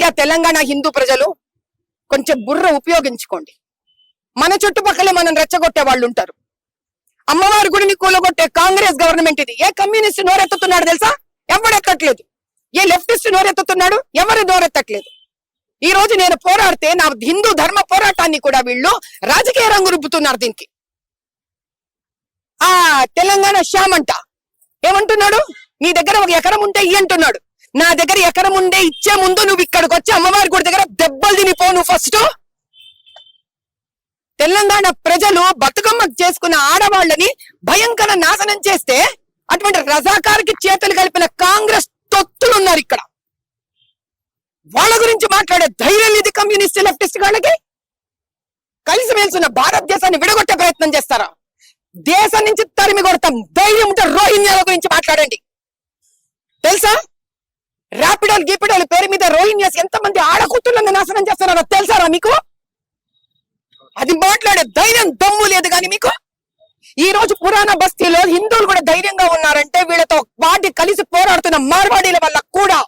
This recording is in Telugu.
అయ్యా తెలంగాణ హిందూ ప్రజలు కొంచెం బుర్ర ఉపయోగించుకోండి. మన చుట్టుపక్కలే మనం రెచ్చగొట్టే వాళ్ళు ఉంటారు. అమ్మవారి గుడిని కూలగొట్టే కాంగ్రెస్ గవర్నమెంట్ ఇది. ఏ కమ్యూనిస్ట్ నోరెత్తుతున్నాడు తెలుసా? ఎవడెత్తట్లేదు. ఏ లెఫ్టిస్ట్ నోరెత్తుతున్నాడు? ఎవరు నోరెత్తట్లేదు. ఈ రోజు నేను పోరాడితే నా హిందూ ధర్మ పోరాటాన్ని కూడా వీళ్ళు రాజకీయ రంగు రుబ్బుతున్నారు. దీనికి ఆ తెలంగాణ శ్యామ్ అంట ఏమంటున్నాడు? నీ దగ్గర ఒక ఎకరం ఉంటే ఇయ్యి అంటున్నాడు. నా దగ్గర ఎకరం ఉండే ఇచ్చే ముందు నువ్వు ఇక్కడికి వచ్చి అమ్మవారి గుడి దగ్గర దెబ్బలు తినిపో. నువ్వు ఫస్ట్ తెలంగాణ ప్రజలు బతుకమ్మ చేసుకున్న ఆడవాళ్ళని భయంకర నాశనం చేస్తే అటువంటి రజాకార్కి చేతులు కలిపిన కాంగ్రెస్ తొత్తులు ఉన్నారు ఇక్కడ. వాళ్ళ గురించి మాట్లాడే ధైర్యం ఇది కమ్యూనిస్ట్ లెఫ్టిస్ట్ వాళ్ళకి. కలిసి మెలిసిన భారతదేశాన్ని విడగొట్టే ప్రయత్నం చేస్తారా? దేశం నుంచి తరిమి కొడతాం. ధైర్యం ఉంటే రోహింగ్యాల గురించి మాట్లాడండి. తెలుసా? ర్యాపిడోలు గీపిడోలు పేరు మీద రోహింగ్యాస్ ఎంతమంది ఆడకూతులను నాశనం చేస్తున్నారో తెలుసారా మీకు? అది మాట్లాడే ధైర్యం దమ్ము లేదు కానీ మీకు. ఈ రోజు పురాణ బస్తీలో హిందువులు కూడా ధైర్యంగా ఉన్నారంటే వీళ్ళతో వాటి కలిసి పోరాడుతున్న మార్వాడీల వల్ల కూడా.